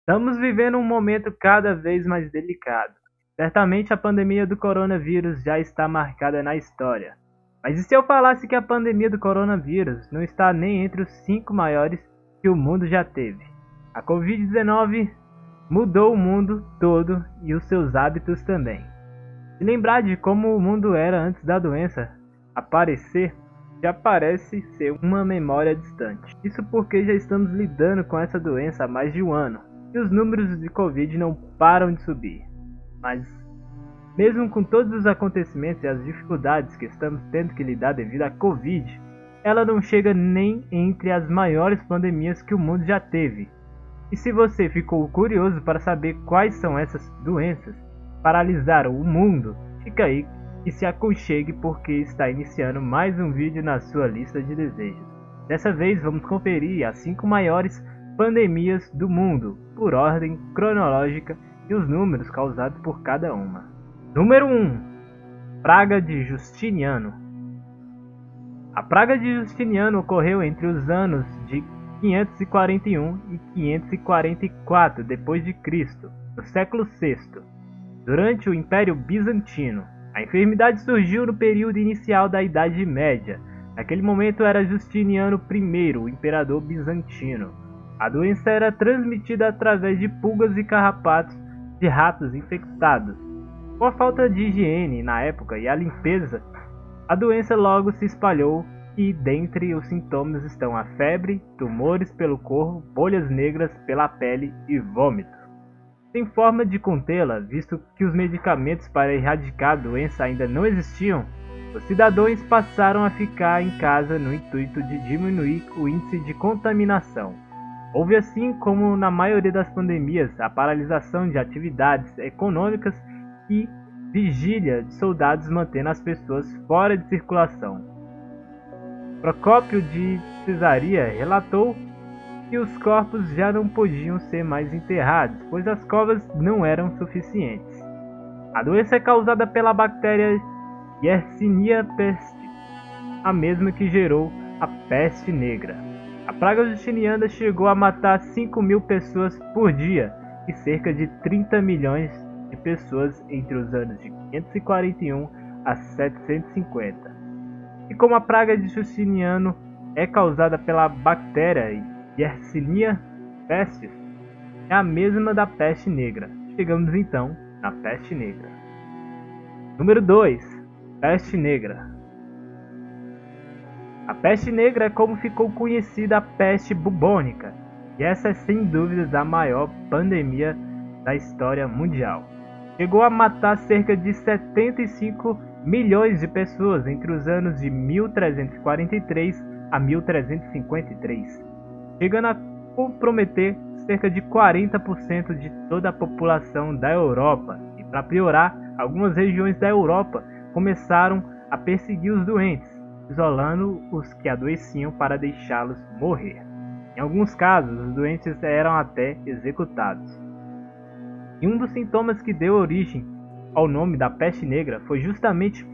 Estamos vivendo um momento cada vez mais delicado. Certamente a pandemia do coronavírus já está marcada na história. Mas e se eu falasse que a pandemia do coronavírus não está nem entre os 5 maiores que o mundo já teve? A Covid-19 mudou o mundo todo e os seus hábitos também. Se lembrar de como o mundo era antes da doença aparecer, já parece ser uma memória distante. Isso porque já estamos lidando com essa doença há mais de um ano e os números de Covid não param de subir. Mas, mesmo com todos os acontecimentos e as dificuldades que estamos tendo que lidar devido à Covid, ela não chega nem entre as maiores pandemias que o mundo já teve. E se você ficou curioso para saber quais são essas doenças que paralisaram o mundo, fica aí e se aconchegue porque está iniciando mais um vídeo na sua lista de desejos. Dessa vez vamos conferir as 5 maiores pandemias do mundo, por ordem cronológica e os números causados por cada uma. Número 1. Praga de Justiniano. A praga de Justiniano ocorreu entre os anos de 541 e 544 d.C., no século VI, durante o Império Bizantino. A enfermidade surgiu no período inicial da Idade Média. Naquele momento era Justiniano I, o imperador bizantino. A doença era transmitida através de pulgas e carrapatos de ratos infectados. Com a falta de higiene na época e a limpeza, a doença logo se espalhou e dentre os sintomas estão a febre, tumores pelo corpo, bolhas negras pela pele e vômito. Sem forma de contê-la, visto que os medicamentos para erradicar a doença ainda não existiam, os cidadãos passaram a ficar em casa no intuito de diminuir o índice de contaminação. Houve, assim como na maioria das pandemias, a paralisação de atividades econômicas e vigília de soldados mantendo as pessoas fora de circulação. Procópio de Cesaria relatou que os corpos já não podiam ser mais enterrados, pois as covas não eram suficientes. A doença é causada pela bactéria Yersinia pestis, a mesma que gerou a peste negra. A praga justiniana chegou a matar 5.000 pessoas por dia e cerca de 30 milhões de pessoas entre os anos de 541 a 750. E como a praga de Justiniano é causada pela bactéria Yersinia pestis, é a mesma da peste negra. Chegamos então na peste negra. Número 2. Peste negra. A peste negra é como ficou conhecida a peste bubônica, e essa é sem dúvidas a maior pandemia da história mundial. Chegou a matar cerca de 75 milhões de pessoas entre os anos de 1343 a 1353, chegando a comprometer cerca de 40% de toda a população da Europa. E para piorar, algumas regiões da Europa começaram a perseguir os doentes, isolando os que adoeciam para deixá-los morrer. Em alguns casos, os doentes eram até executados. E um dos sintomas que deu origem ao nome da peste negra foi justamente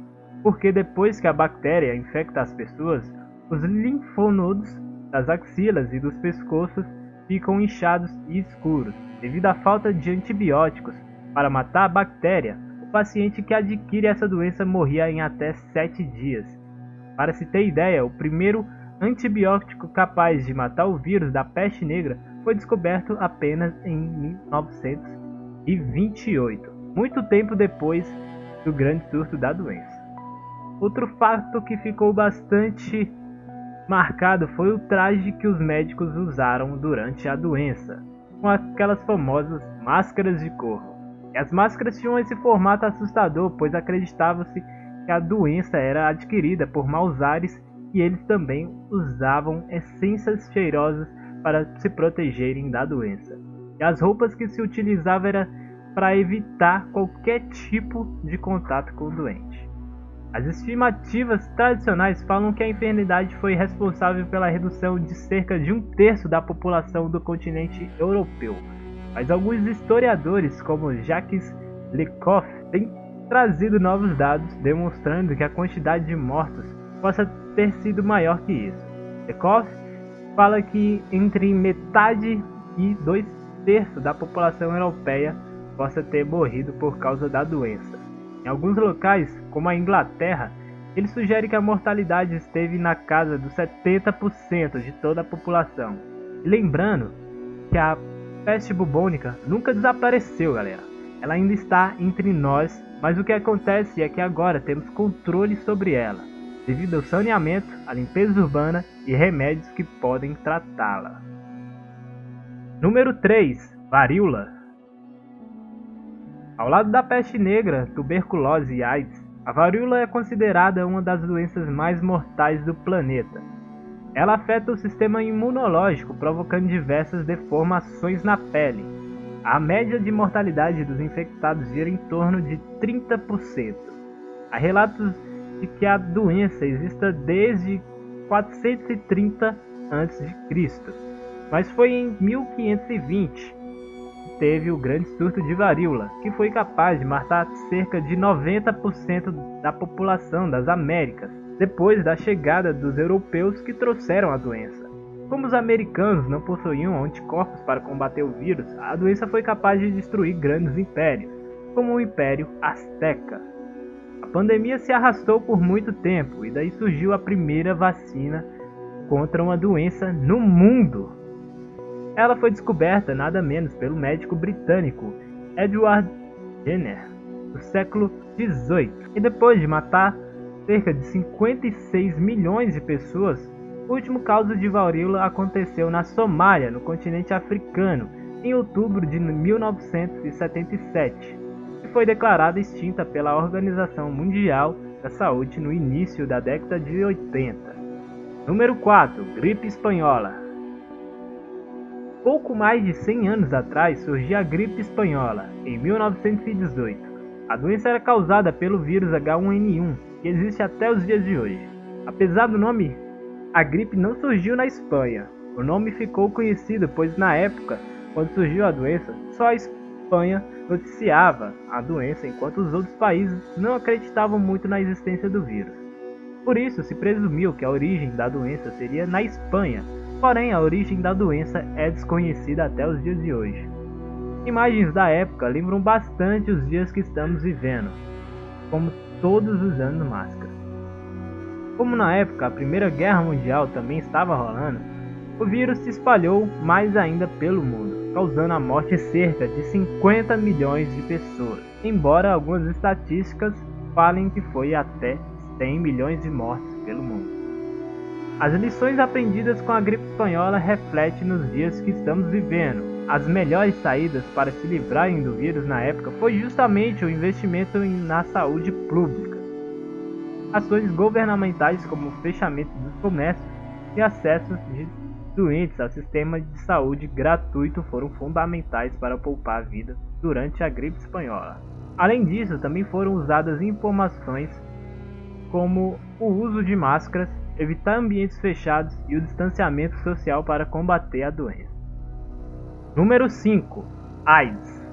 porque depois que a bactéria infecta as pessoas, os linfonodos das axilas e dos pescoços ficam inchados e escuros. Devido à falta de antibióticos para matar a bactéria, o paciente que adquire essa doença morria em até 7 dias. Para se ter ideia, o primeiro antibiótico capaz de matar o vírus da peste negra foi descoberto apenas em 1928, muito tempo depois do grande surto da doença. Outro fato que ficou bastante marcado foi o traje que os médicos usaram durante a doença, com aquelas famosas máscaras de corvo. E as máscaras tinham esse formato assustador, pois acreditava-se que a doença era adquirida por maus ares e eles também usavam essências cheirosas para se protegerem da doença. E as roupas que se utilizavam era para evitar qualquer tipo de contato com o doente. As estimativas tradicionais falam que a enfermidade foi responsável pela redução de cerca de 1/3 da população do continente europeu, mas alguns historiadores, como Jacques Lecoq, têm trazido novos dados demonstrando que a quantidade de mortos possa ter sido maior que isso. Lecoq fala que entre metade e 2 1/3 da população europeia possa ter morrido por causa da doença. Em alguns locais, como a Inglaterra, ele sugere que a mortalidade esteve na casa dos 70% de toda a população. E lembrando que a peste bubônica nunca desapareceu, galera. Ela ainda está entre nós, mas o que acontece é que agora temos controle sobre ela, devido ao saneamento, à limpeza urbana e remédios que podem tratá-la. Número 3. Varíola. Ao lado da peste negra, tuberculose e AIDS, a varíola é considerada uma das doenças mais mortais do planeta. Ela afeta o sistema imunológico, provocando diversas deformações na pele. A média de mortalidade dos infectados gira em torno de 30%. Há relatos de que a doença exista desde 430 a.C., mas foi em 1520 que teve o grande surto de varíola, que foi capaz de matar cerca de 90% da população das Américas, depois da chegada dos europeus que trouxeram a doença. Como os americanos não possuíam anticorpos para combater o vírus, a doença foi capaz de destruir grandes impérios, como o Império Azteca. A pandemia se arrastou por muito tempo e daí surgiu a primeira vacina contra uma doença no mundo. Ela foi descoberta nada menos pelo médico britânico Edward Jenner, no século XVIII, e depois de matar cerca de 56 milhões de pessoas, o último caso de varíola aconteceu na Somália, no continente africano, em outubro de 1977, e foi declarada extinta pela Organização Mundial da Saúde no início da década de 80. Número 4. Gripe espanhola. Pouco mais de 100 anos atrás surgiu a gripe espanhola, em 1918. A doença era causada pelo vírus H1N1, que existe até os dias de hoje. Apesar do nome, a gripe não surgiu na Espanha. O nome ficou conhecido pois na época, quando surgiu a doença, só a Espanha noticiava a doença, enquanto os outros países não acreditavam muito na existência do vírus. Por isso, se presumiu que a origem da doença seria na Espanha, porém a origem da doença é desconhecida até os dias de hoje. Imagens da época lembram bastante os dias que estamos vivendo, como todos usando máscara. Como na época a Primeira Guerra Mundial também estava rolando, o vírus se espalhou mais ainda pelo mundo, causando a morte de cerca de 50 milhões de pessoas, embora algumas estatísticas falem que foi até 100 milhões de mortes pelo mundo. As lições aprendidas com a gripe espanhola refletem nos dias que estamos vivendo. As melhores saídas para se livrarem do vírus na época foi justamente o investimento na saúde pública. Ações governamentais como o fechamento dos comércios e acessos de doentes ao sistema de saúde gratuito foram fundamentais para poupar vidas durante a gripe espanhola. Além disso, também foram usadas informações como o uso de máscaras, evitar ambientes fechados e o distanciamento social para combater a doença. Número 5. AIDS.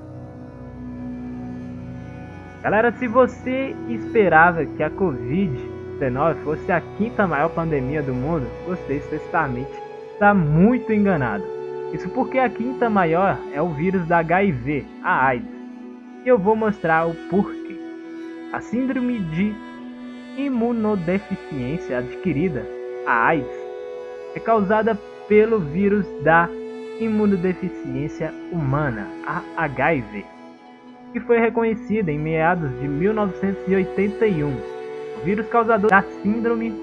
Galera, se você esperava que a Covid-19 fosse a quinta maior pandemia do mundo, você certamente está muito enganado. Isso porque a quinta maior é o vírus da HIV, a AIDS. E eu vou mostrar o porquê. A síndrome de imunodeficiência adquirida, a AIDS, é causada pelo vírus da imunodeficiência humana, a HIV, que foi reconhecida em meados de 1981. O vírus causador da síndrome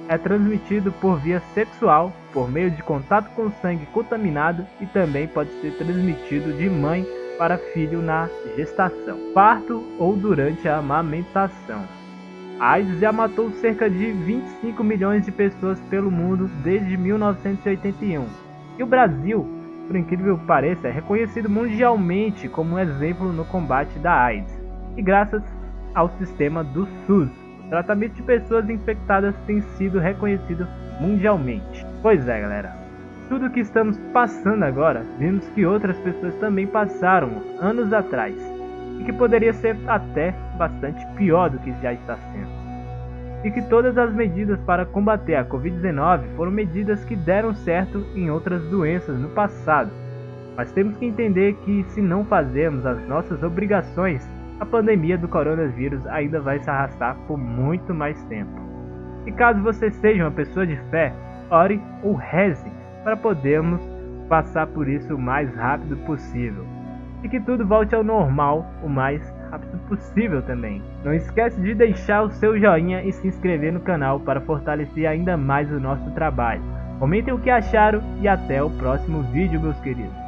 é transmitido por via sexual, por meio de contato com sangue contaminado, e também pode ser transmitido de mãe para filho na gestação, parto ou durante a amamentação. A AIDS já matou cerca de 25 milhões de pessoas pelo mundo desde 1981. E o Brasil, por incrível que pareça, é reconhecido mundialmente como um exemplo no combate da AIDS. E graças ao sistema do SUS, o tratamento de pessoas infectadas tem sido reconhecido mundialmente. Pois é, galera, tudo que estamos passando agora, vimos que outras pessoas também passaram anos atrás, e que poderia ser até bastante pior do que já está sendo. E que todas as medidas para combater a Covid-19 foram medidas que deram certo em outras doenças no passado. Mas temos que entender que se não fazermos as nossas obrigações, a pandemia do coronavírus ainda vai se arrastar por muito mais tempo. E caso você seja uma pessoa de fé, ore ou reze para podermos passar por isso o mais rápido possível. E que tudo volte ao normal o mais rápido possível também. Não esquece de deixar o seu joinha e se inscrever no canal para fortalecer ainda mais o nosso trabalho. Comentem o que acharam e até o próximo vídeo, meus queridos.